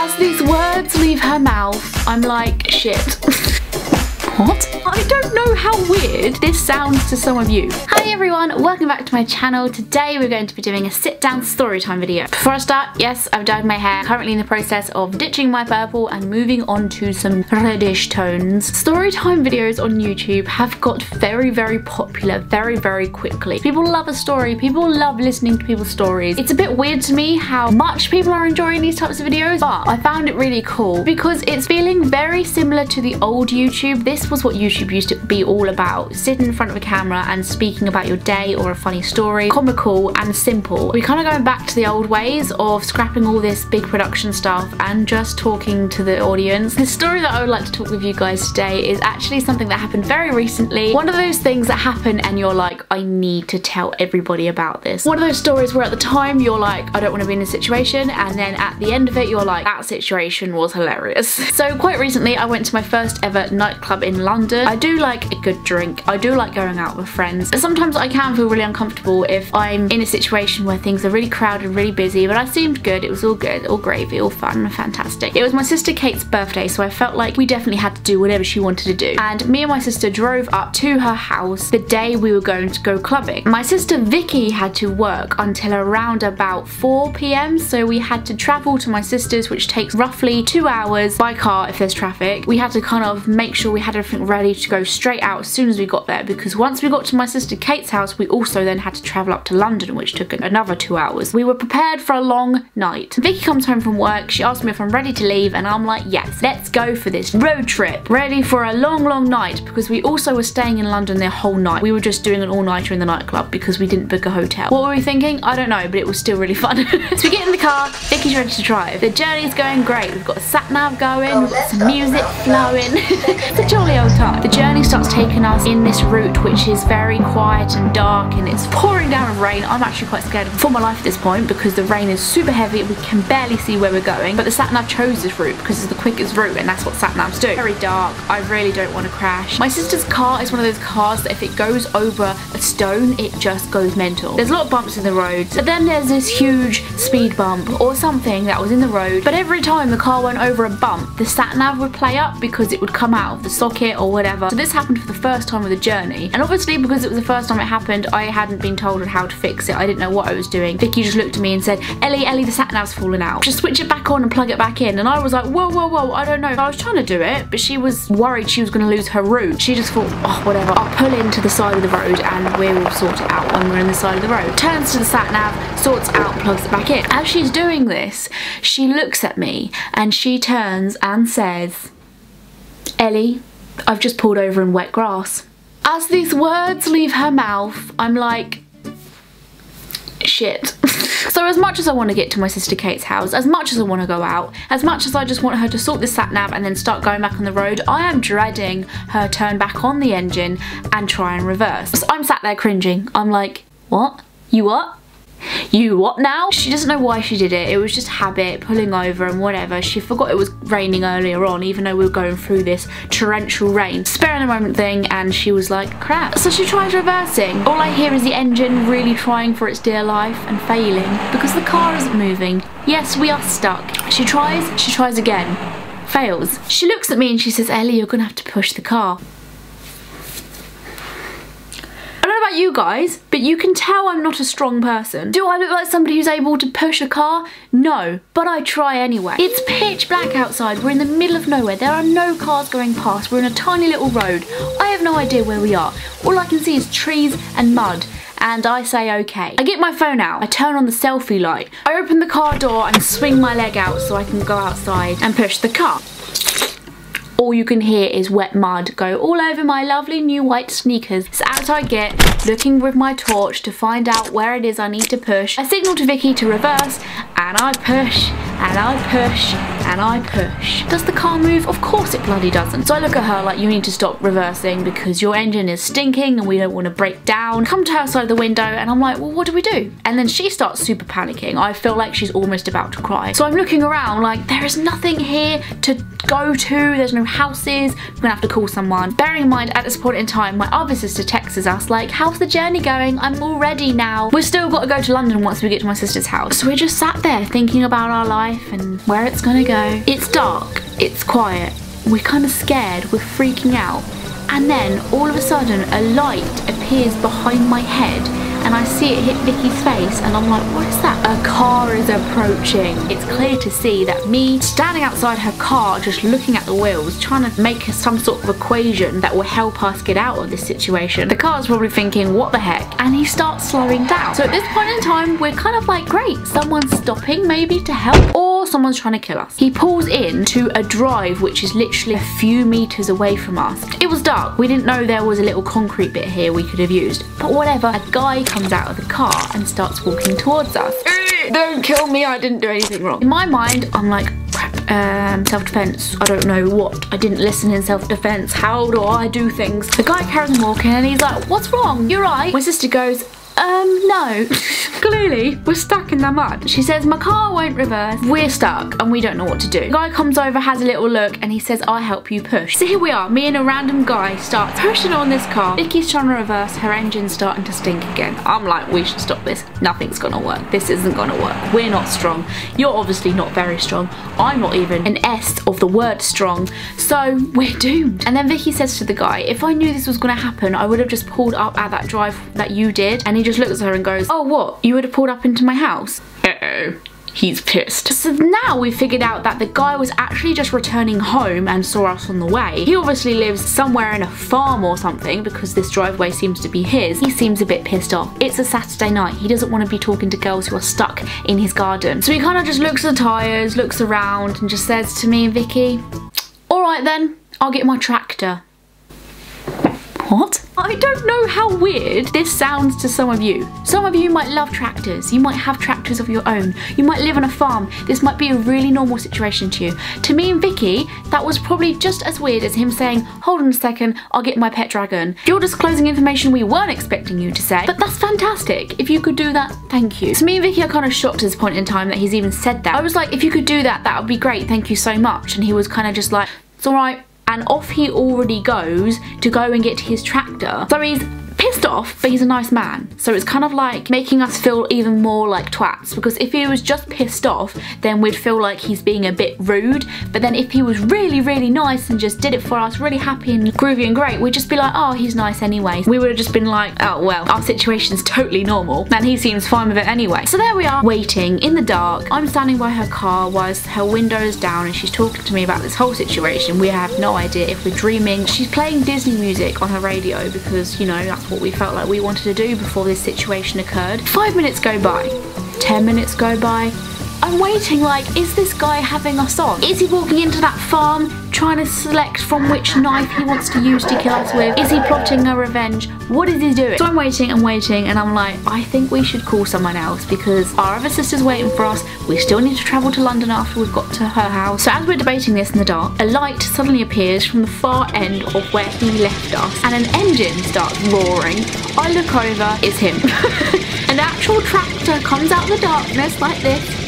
As these words leave her mouth, I'm like, shit. What? I don't know how weird this sounds to some of you. Hi everyone, welcome back to my channel. Today we're going to be doing a sit-down story time video. Before I start, yes, I've dyed my hair. Currently in the process of ditching my purple and moving on to some reddish tones. Story time videos on YouTube have got very popular very quickly. People love a story. People love listening to people's stories. It's a bit weird to me how much people are enjoying these types of videos, but I found it really cool because it's feeling very similar to the old YouTube. This was what YouTube used to be all about. Sitting in front of a camera and speaking about your day or a funny story. Comical and simple. We're kind of going back to the old ways of scrapping all this big production stuff and just talking to the audience. The story that I would like to talk with you guys today is actually something that happened very recently. One of those things that happen and you're like, I need to tell everybody about this. One of those stories where at the time you're like, I don't want to be in this situation, and then at the end of it you're like, that situation was hilarious. So quite recently I went to my first ever nightclub in London. I do like a good drink. I do like going out with friends. Sometimes I can feel really uncomfortable if I'm in a situation where things are really crowded, really busy, but I seemed good. It was all good, all gravy, all fun, fantastic. It was my sister Kate's birthday, so I felt like we definitely had to do whatever she wanted to do. And me and my sister drove up to her house the day we were going to go clubbing. My sister Vicky had to work until around about 4 p.m, so we had to travel to my sister's, which takes roughly 2 hours by car if there's traffic. We had to kind of make sure we had everything ready to go straight out as soon as we got there, because once we got to my sister Kate's house we also then had to travel up to London, which took another 2 hours. We were prepared for a long night. Vicky comes home from work, she asked me if I'm ready to leave, and I'm like, yes, let's go for this road trip. Ready for a long night, because we also were staying in London the whole night. We were just doing an all-nighter in the nightclub because we didn't book a hotel. What were we thinking? I don't know, but it was still really fun. So we get in the car, Vicky's ready to drive. The journey's going great. We've got a sat-nav going, we've got some music flowing. It's a jolly old time. The journey starts taking us in this route which is very quiet and dark, and it's pouring down with rain. I'm actually quite scared for my life at this point because the rain is super heavy. We can barely see where we're going, but the sat-nav chose this route because it's the quickest route, and that's what sat-navs do. Very dark. I really don't want to crash. My sister's car is one of those cars that if it goes over a stone it just goes mental. There's a lot of bumps in the road, but then there's this huge speed bump or something that was in the road, but every time the car went over a bump the sat-nav would play up because it would come out of the socket or whatever. So this happened for the first time of the journey, and obviously because it was the first time it happened I hadn't been told how to fix it. I didn't know what I was doing. Vicky just looked at me and said, Ellie, the sat-nav's fallen out. Just switch it back on and plug it back in. And I was like, whoa, I don't know. I was trying to do it, but she was worried she was going to lose her route. She just thought, oh, whatever, I'll pull into the side of the road and we'll sort it out when we're in the side of the road. Turns to the sat-nav, sorts it out, plugs it back in. As she's doing this, she looks at me and she turns and says, Ellie, I've just pulled over in wet grass. As these words leave her mouth, I'm like, shit. So as much as I want to get to my sister Kate's house, as much as I want to go out, as much as I just want her to sort this sat-nav and then start going back on the road, I am dreading her turn back on the engine and try and reverse. So I'm sat there cringing. I'm like, what? You what? You what now? She doesn't know why she did it. It was just habit, pulling over and whatever. She forgot it was raining earlier on, even though we were going through this torrential rain. Spare in the moment thing, and she was like, crap. So she tries reversing. All I hear is the engine really trying for its dear life and failing because the car isn't moving. Yes, we are stuck. She tries again. Fails. She looks at me and she says, Ellie, you're gonna have to push the car. I don't know about you guys, but you can tell I'm not a strong person. Do I look like somebody who's able to push a car? No, but I try anyway. It's pitch black outside. We're in the middle of nowhere. There are no cars going past. We're in a tiny little road. I have no idea where we are. All I can see is trees and mud. And I say okay. I get my phone out, I turn on the selfie light, I open the car door and swing my leg out so I can go outside and push the car. All you can hear is wet mud go all over my lovely new white sneakers. So out I get, looking with my torch to find out where it is I need to push. I signal to Vicky to reverse, and I push, and I push, and I push. Does the car move? Of course it bloody doesn't. So I look at her like, you need to stop reversing because your engine is stinking and we don't want to break down. Come to her side of the window and I'm like, well, what do we do? And then she starts super panicking. I feel like she's almost about to cry. So I'm looking around like, there is nothing here to go to. There's no houses. We're gonna have to call someone. Bearing in mind, at this point in time, my other sister texts us like, how's the journey going? I'm all ready now. We've still got to go to London once we get to my sister's house. So we're just sat there thinking about our life and where it's gonna go go. It's dark, it's quiet, we're kind of scared, we're freaking out. And then all of a sudden a light appears behind my head and I see it hit Vicky's face and I'm like, what is that? A car is approaching. It's clear to see that me standing outside her car just looking at the wheels trying to make some sort of equation that will help us get out of this situation. The car's probably thinking, what the heck? And he starts slowing down. So at this point in time we're kind of like, great, someone's stopping maybe to help or someone's trying to kill us. He pulls into a drive which is literally a few meters away from us. It was dark. We didn't know there was a little concrete bit here we could have used. But whatever, a guy comes out of the car and starts walking towards us. Don't kill me, I didn't do anything wrong. In my mind, I'm like, crap, self-defense. I don't know what. I didn't listen in self-defense. How do I do things? The guy carries on walking and he's like, what's wrong? You're right. My sister goes, no. Clearly, we're stuck in the mud. She says, my car won't reverse. We're stuck and we don't know what to do. The guy comes over, has a little look, and he says, I'll help you push. So here we are, me and a random guy start pushing on this car. Vicky's trying to reverse, her engine's starting to stink again. I'm like, we should stop this. Nothing's gonna work. This isn't gonna work. We're not strong. You're obviously not very strong. I'm not even an S of the word strong. So we're doomed. And then Vicky says to the guy, if I knew this was gonna happen, I would have just pulled up at that drive that you did. And he just looks at her and goes, oh, what? You would have pulled up into my house? Uh-oh. He's pissed. So now we figured out that the guy was actually just returning home and saw us on the way. He obviously lives somewhere in a farm or something because this driveway seems to be his. He seems a bit pissed off. It's a Saturday night. He doesn't want to be talking to girls who are stuck in his garden. So he kind of just looks at the tyres, looks around and just says to me and Vicky, all right then, I'll get my tractor. What? I don't know how weird this sounds to some of you. Some of you might love tractors. You might have tractors of your own. You might live on a farm. This might be a really normal situation to you. To me and Vicky, that was probably just as weird as him saying, hold on a second, I'll get my pet dragon. You're disclosing information we weren't expecting you to say, but that's fantastic. If you could do that, thank you. So me and Vicky are kind of shocked at this point in time that he's even said that. I was like, if you could do that, that would be great. Thank you so much. And he was kind of just like, it's all right. And off he already goes to go and get his tractor. So he's pissed off, but he's a nice man. So it's kind of like making us feel even more like twats, because if he was just pissed off, then we'd feel like he's being a bit rude. But then if he was really, really nice and just did it for us, really happy and groovy and great, we'd just be like, oh, he's nice anyway. We would have just been like, oh, well, our situation's totally normal and he seems fine with it anyway. So there we are, waiting in the dark. I'm standing by her car whilst her window is down and she's talking to me about this whole situation. We have no idea if we're dreaming. She's playing Disney music on her radio because, you know, that's what we felt like we wanted to do before this situation occurred. 5 minutes go by, 10 minutes go by. I'm waiting like, is this guy having us on? Is he walking into that farm trying to select from which knife he wants to use to kill us with? Is he plotting a revenge? What is he doing? So I'm waiting and waiting and I'm like, I think we should call someone else because our other sister's waiting for us. We still need to travel to London after we've got to her house. So as we're debating this in the dark, a light suddenly appears from the far end of where he left us and an engine starts roaring. I look over, it's him. An actual tractor comes out of the darkness like this.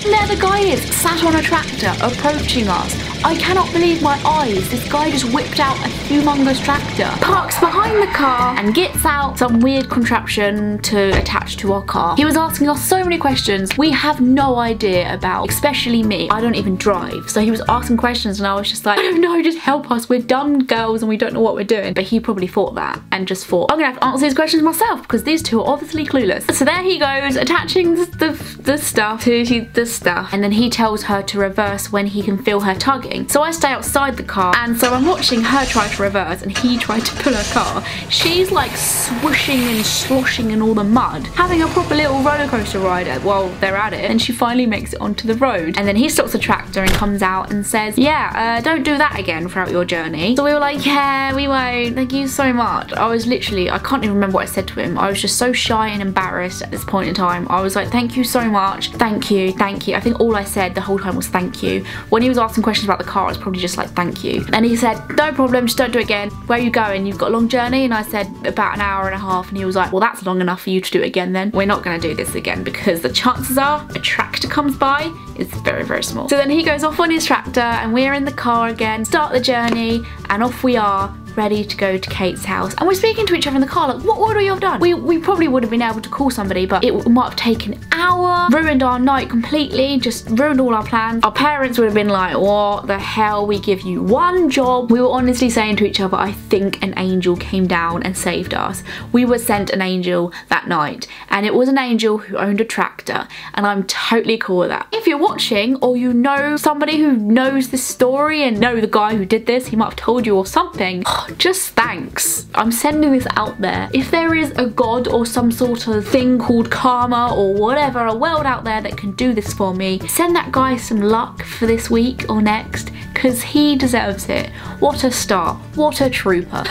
And there the guy is, sat on a tractor, approaching us. I cannot believe my eyes. This guy just whipped out a humongous tractor, parks behind the car and gets out some weird contraption to attach to our car. He was asking us so many questions we have no idea about, especially me. I don't even drive. So he was asking questions and I was just like, I don't know, just help us. We're dumb girls and we don't know what we're doing. But he probably thought that and just thought, I'm gonna have to answer these questions myself because these two are obviously clueless. So there he goes, attaching the stuff to the stuff. And then he tells her to reverse when he can feel her tugging. So I stay outside the car and so I'm watching her try to reverse and he tried to pull her car. She's like swooshing and sloshing in all the mud, having a proper little roller coaster ride while they're at it, and she finally makes it onto the road. And then he stops the tractor and comes out and says, yeah, don't do that again throughout your journey. So we were like, yeah, we won't, thank you so much. I was literally, I can't even remember what I said to him. I was just so shy and embarrassed at this point in time. I was like, thank you so much, thank you, thank you. I think all I said the whole time was thank you. When he was asking questions about the car, I was probably just like, thank you. And he said, no problem, just don't do it again. Where are you going? You've got a long journey? And I said, about an hour and a half. And he was like, well, that's long enough for you to do it again then. We're not gonna do this again because the chances are a tractor comes by is very, very small. So then he goes off on his tractor and we're in the car again, start the journey, and off we are, ready to go to Kate's house. And we're speaking to each other in the car like, what would we have done? We probably would have been able to call somebody, but it might have taken hour, ruined our night completely, just ruined all our plans. Our parents would have been like, what the hell, we give you one job. We were honestly saying to each other, I think an angel came down and saved us. We were sent an angel that night, and it was an angel who owned a tractor, and I'm totally cool with that. If you're watching, or you know somebody who knows this story and know the guy who did this, he might have told you or something, just thanks. I'm sending this out there. If there is a god or some sort of thing called karma or whatever, a world out there that can do this for me, send that guy some luck for this week or next, because he deserves it. What a star. What a trooper.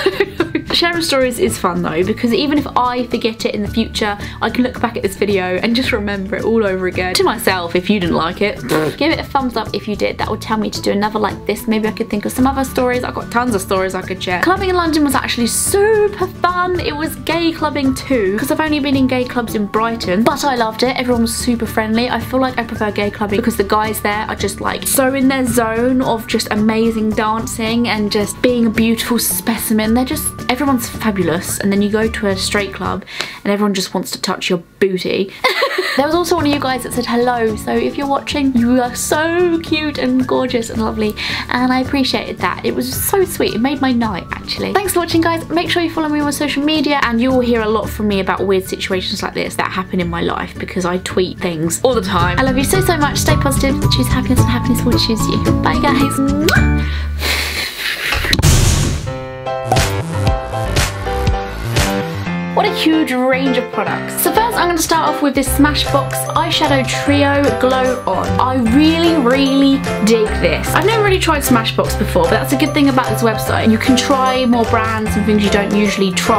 Sharing stories is fun though, because even if I forget it in the future, I can look back at this video and just remember it all over again. To myself, if you didn't like it, give it a thumbs up if you did. That would tell me to do another like this. Maybe I could think of some other stories. I've got tons of stories I could share. Clubbing in London was actually super fun. It was gay clubbing too, because I've only been in gay clubs in Brighton, but I loved it. Everyone was super friendly. I feel like I prefer gay clubbing because the guys there are just like so in their zone of just amazing dancing and just being a beautiful specimen. They're just, everyone's fabulous, and then you go to a straight club and everyone just wants to touch your booty. There was also one of you guys that said hello, so if you're watching, you are so cute and gorgeous and lovely, and I appreciated that. It was so sweet. It made my night, actually. Thanks for watching, guys. Make sure you follow me on social media, and you will hear a lot from me about weird situations like this that happen in my life, because I tweet things all the time. I love you so, so much. Stay positive, choose happiness, and happiness will choose you. Bye, guys. What a huge range of products. So first I'm going to start off with this Smashbox Eyeshadow Trio Glow On. I really dig this. I've never really tried Smashbox before, but that's a good thing about this website. You can try more brands and things you don't usually try.